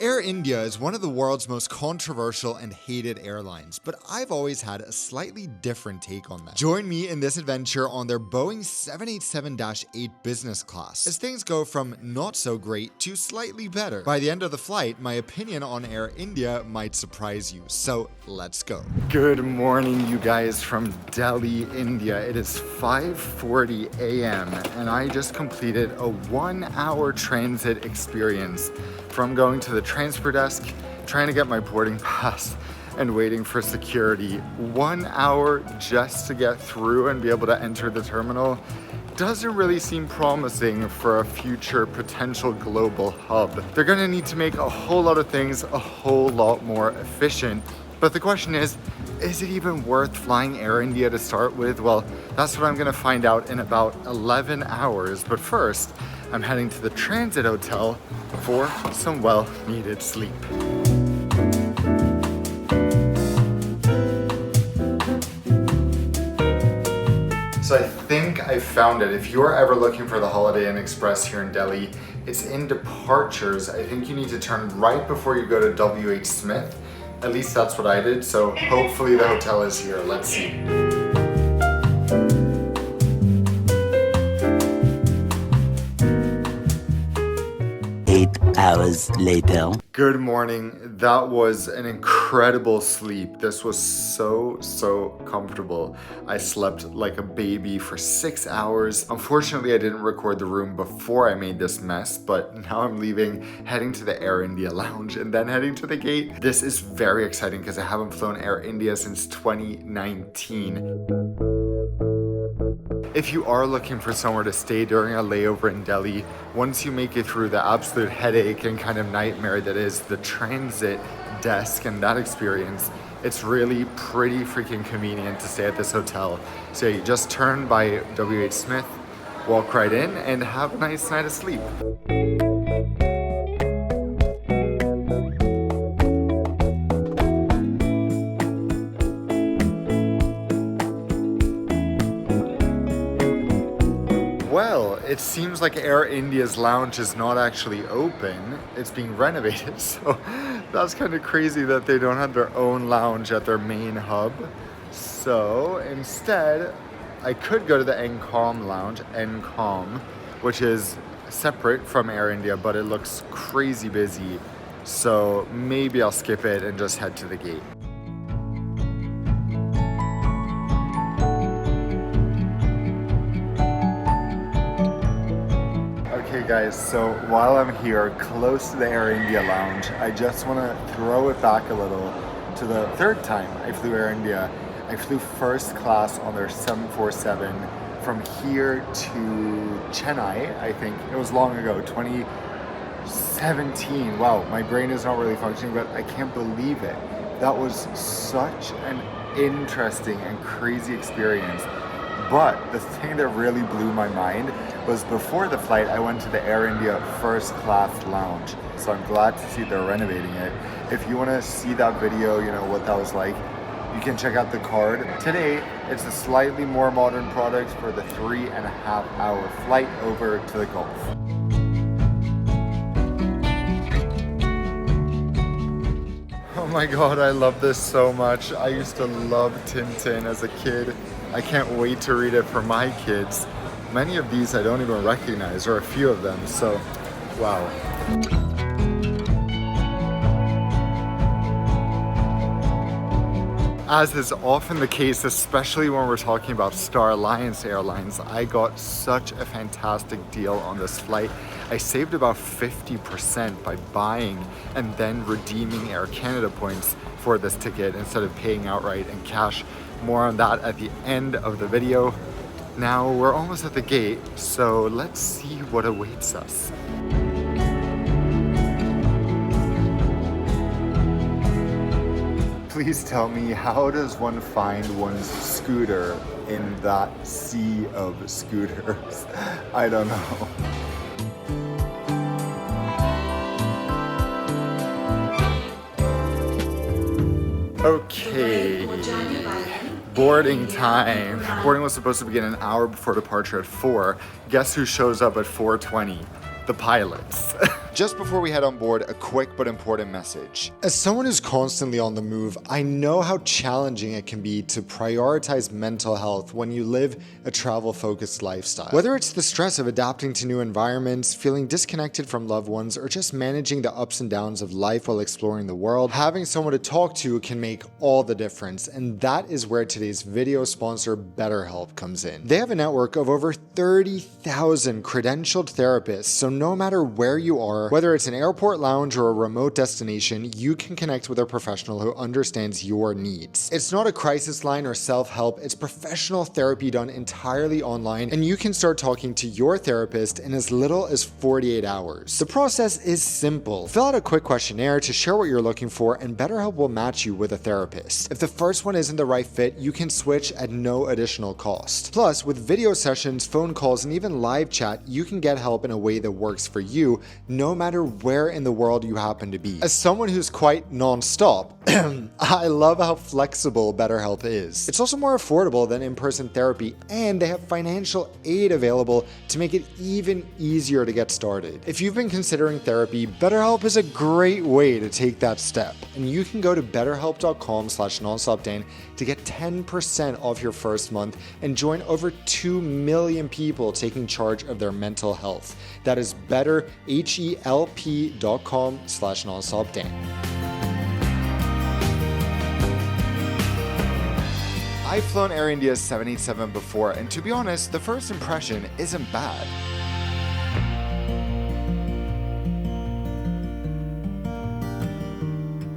Air India is one of the world's most controversial and hated airlines, but I've always had a slightly different take on them. Join me in this adventure on their Boeing 787-8 business class, as things go from not so great to slightly better. By the end of the flight, my opinion on Air India might surprise you, so let's go. Good morning, you guys, from Delhi, India. It is 5:40 a.m. and I just completed a 1-hour transit experience from going to the transfer desk, trying to get my boarding pass, and waiting for security. 1 hour just to get through and be able to enter the terminal doesn't really seem promising for a future potential global hub. They're gonna need to make a whole lot of things a whole lot more efficient. But the question is it even worth flying Air India to start with? Well, that's what I'm gonna find out in about 11 hours. But first, I'm heading to the transit hotel for some well-needed sleep. So I think I found it. If you're ever looking for the Holiday Inn Express here in Delhi, it's in departures. I think you need to turn right before you go to W.H. Smith. At least that's what I did, so hopefully the hotel is here. Let's see. 8 hours later. Good morning. That was an incredible sleep. This was so comfortable. I slept like a baby for 6 hours. Unfortunately, I didn't record the room before I made this mess, but now I'm leaving, heading to the Air India lounge and then heading to the gate. This is very exciting because I haven't flown Air India since 2019. If you are looking for somewhere to stay during a layover in Delhi, once you make it through the absolute headache and kind of nightmare that is the transit desk and that experience, it's really pretty freaking convenient to stay at this hotel. So you just turn by W.H. Smith, walk right in, and have a nice night of sleep. Well, it seems like Air India's lounge is not actually open. It's being renovated, so that's kind of crazy that they don't have their own lounge at their main hub. So instead, I could go to the NCOM lounge, NCOM, which is separate from Air India, but it looks crazy busy. So maybe I'll skip it and just head to the gate. Guys, so while I'm here close to the Air India lounge, I just want to throw it back a little to the third time I flew Air India. I flew first class on their 747 from here to Chennai. I think it was long ago, 2017. Wow, my brain is not really functioning, but I can't believe it. That was such an interesting and crazy experience. But the thing that really blew my mind was before the flight, I went to the Air India first class lounge. So I'm glad to see they're renovating it. If you want to see that video, you know, what that was like, you can check out the card. Today, it's a slightly more modern product for the 3.5-hour flight over to the Gulf. Oh my God, I love this so much. I used to love Tintin as a kid. I can't wait to read it for my kids. Many of these I don't even recognize, or a few of them, so wow. As is often the case, especially when we're talking about Star Alliance Airlines, I got such a fantastic deal on this flight. I saved about 50% by buying and then redeeming Air Canada points for this ticket instead of paying outright in cash. More on that at the end of the video. Now we're almost at the gate, so let's see what awaits us. Please tell me, how does one find one's scooter in that sea of scooters? I don't know. Okay, boarding time. Boarding was supposed to begin an hour before departure at 4. Guess who shows up at 4:20? The pilots. Just before we head on board, a quick but important message. As someone who's constantly on the move, I know how challenging it can be to prioritize mental health when you live a travel-focused lifestyle. Whether it's the stress of adapting to new environments, feeling disconnected from loved ones, or just managing the ups and downs of life while exploring the world, having someone to talk to can make all the difference, and that is where today's video sponsor BetterHelp comes in. They have a network of over 30,000 credentialed therapists, so no matter where you are, whether it's an airport lounge or a remote destination, you can connect with a professional who understands your needs. It's not a crisis line or self-help, it's professional therapy done entirely online, and you can start talking to your therapist in as little as 48 hours. The process is simple. Fill out a quick questionnaire to share what you're looking for, and BetterHelp will match you with a therapist. If the first one isn't the right fit, you can switch at no additional cost. Plus, with video sessions, phone calls, and even live chat, you can get help in a way that works for you, no matter where in the world you happen to be. As someone who's quite non-stop, I love how flexible BetterHelp is. It's also more affordable than in-person therapy, and they have financial aid available to make it even easier to get started. If you've been considering therapy, BetterHelp is a great way to take that step, and you can go to betterhelp.com/nonstopdan to get 10% off your first month and join over 2 million people taking charge of their mental health. That is betterhelp.com/nonstopdan. I've flown Air India's 787 before, and to be honest, the first impression isn't bad.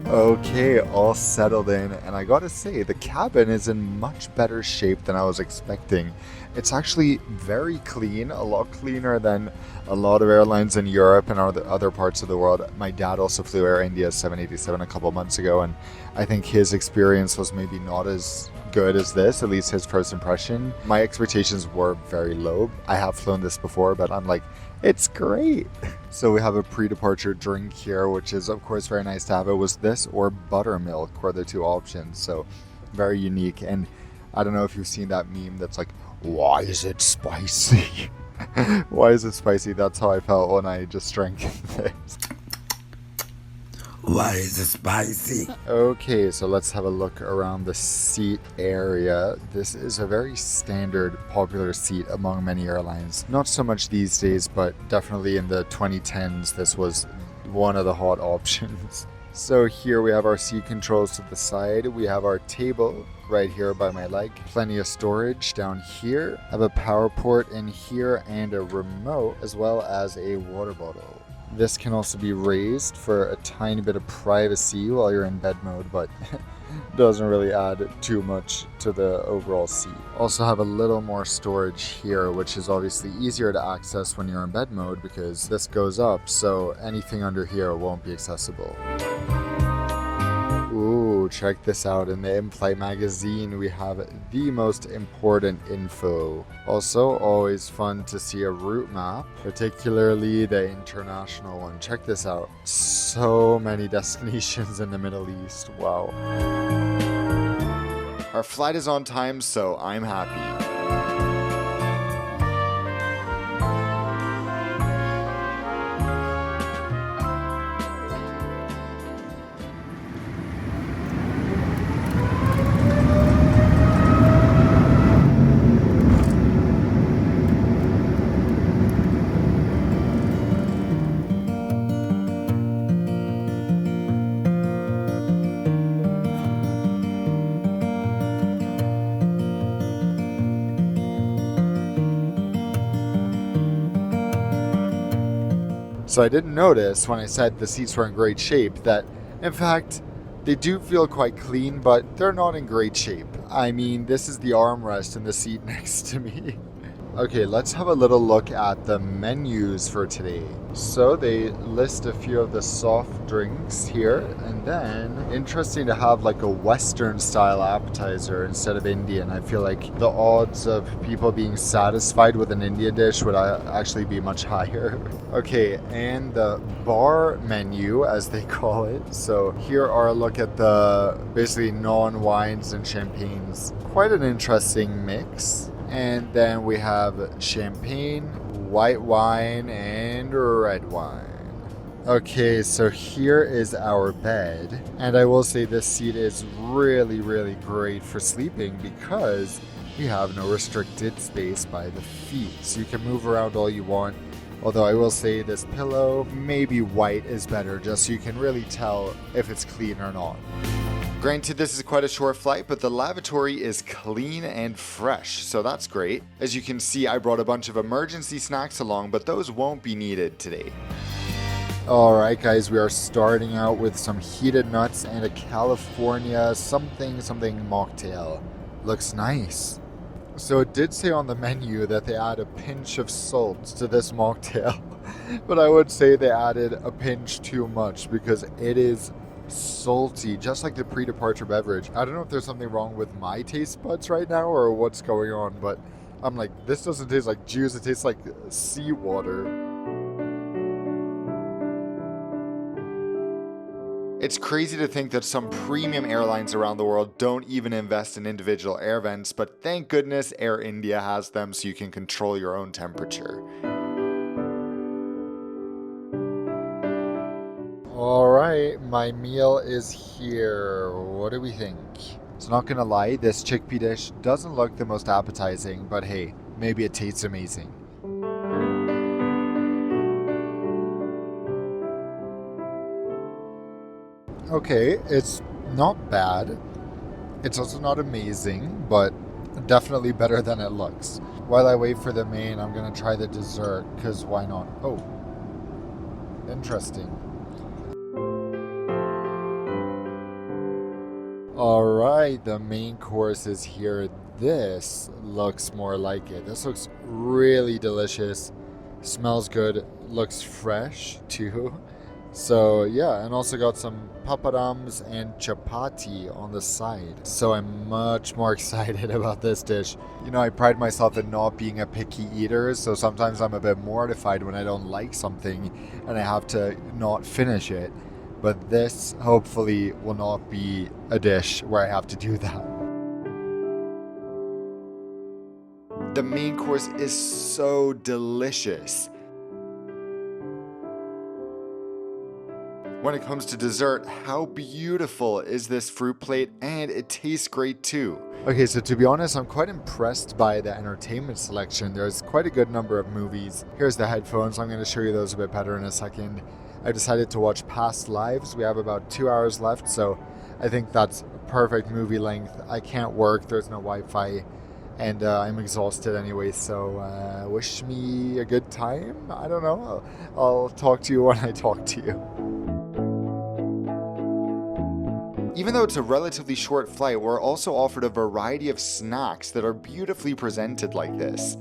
Okay, all settled in, and I gotta say, the cabin is in much better shape than I was expecting. It's actually very clean, a lot cleaner than a lot of airlines in Europe and other parts of the world. My dad also flew Air India's 787 a couple months ago, and I think his experience was maybe not as good as this, at least his first impression. My expectations were very low. I have flown this before, but I'm like, it's great. So we have a pre-departure drink here, which is of course very nice to have. It was this or buttermilk were the two options, so very unique. And I don't know if you've seen that meme that's like, why is it spicy? Why is it spicy? That's how I felt when I just drank this. Why is it spicy? Okay, so let's have a look around the seat area. This is a very standard, popular seat among many airlines. Not so much these days, but definitely in the 2010s, this was one of the hot options. So here we have our seat controls to the side. We have our table right here by my leg. Plenty of storage down here. I have a power port in here and a remote, as well as a water bottle. This can also be raised for a tiny bit of privacy while you're in bed mode, but doesn't really add too much to the overall seat. Also have a little more storage here, which is obviously easier to access when you're in bed mode because this goes up, so anything under here won't be accessible. Ooh, check this out. In the in-flight magazine, we have the most important info. Also, always fun to see a route map, particularly the international one. Check this out. So many destinations in the Middle East. Wow. Our flight is on time, so I'm happy. So I didn't notice when I said the seats were in great shape that, in fact, they do feel quite clean, but they're not in great shape. I mean, this is the armrest in the seat next to me. Okay, let's have a little look at the menus for today. So they list a few of the soft drinks here, and then interesting to have like a Western style appetizer instead of Indian. I feel like the odds of people being satisfied with an Indian dish would actually be much higher. Okay, and the bar menu, as they call it. So here are a look at the basically non-wines and champagnes. Quite an interesting mix. And then we have champagne, white wine, and red wine. Okay, so here is our bed, and I will say this seat is really, really great for sleeping because we have no restricted space by the feet, so you can move around all you want. Although I will say this pillow, maybe white is better, just so you can really tell if it's clean or not. Granted, this is quite a short flight, but the lavatory is clean and fresh, so that's great. As you can see, I brought a bunch of emergency snacks along, but those won't be needed today. Alright guys, we are starting out with some heated nuts and a California something mocktail. Looks nice. So it did say on the menu that they add a pinch of salt to this mocktail, but I would say they added a pinch too much because it is salty, just like the pre-departure beverage. I don't know if there's something wrong with my taste buds right now or what's going on, but I'm like, this doesn't taste like juice, it tastes like seawater. It's crazy to think that some premium airlines around the world don't even invest in individual air vents, but thank goodness Air India has them so you can control your own temperature. Alright, my meal is here. What do we think? So not gonna lie, this chickpea dish doesn't look the most appetizing, but hey, maybe it tastes amazing. Okay, it's not bad. It's also not amazing, but definitely better than it looks. While I wait for the main, I'm gonna try the dessert, because why not? Oh, interesting. Alright, the main course is here. This looks more like it. This looks really delicious. Smells good. Looks fresh, too. So yeah, and also got some papadums and chapati on the side. So I'm much more excited about this dish. You know, I pride myself in not being a picky eater, so sometimes I'm a bit mortified when I don't like something and I have to not finish it. But this hopefully will not be a dish where I have to do that. The main course is so delicious. When it comes to dessert, how beautiful is this fruit plate, and it tastes great too. Okay, so to be honest, I'm quite impressed by the entertainment selection. There's quite a good number of movies. Here's the headphones. I'm going to show you those a bit better in a second. I decided to watch Past Lives. We have about 2 hours left, so I think that's perfect movie length. I can't work, there's no Wi-Fi, and I'm exhausted anyway, so wish me a good time. I don't know. I'll talk to you when I talk to you. Even though it's a relatively short flight, we're also offered a variety of snacks that are beautifully presented like this.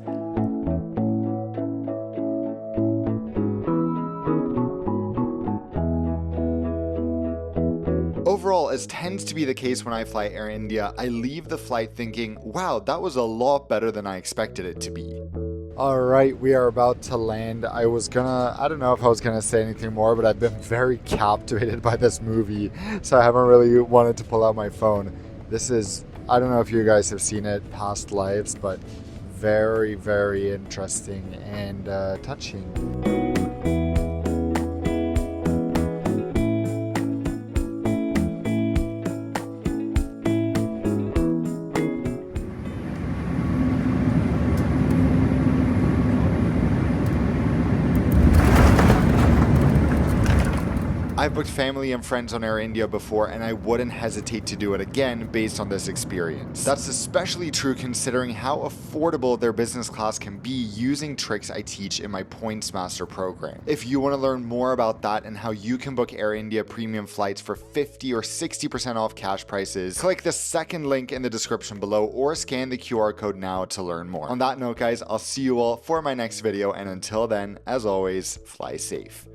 Overall, as tends to be the case when I fly Air India, I leave the flight thinking, wow, that was a lot better than I expected it to be. Alright, we are about to land. I don't know if I was gonna say anything more, but I've been very captivated by this movie, so I haven't really wanted to pull out my phone. This is, I don't know if you guys have seen it, Past Lives, but very, very interesting and touching. I've booked family and friends on Air India before, and I wouldn't hesitate to do it again based on this experience. That's especially true considering how affordable their business class can be using tricks I teach in my Points Master program. If you want to learn more about that and how you can book Air India premium flights for 50 or 60% off cash prices, click the second link in the description below or scan the QR code now to learn more. On that note, guys, I'll see you all for my next video, and until then, as always, fly safe.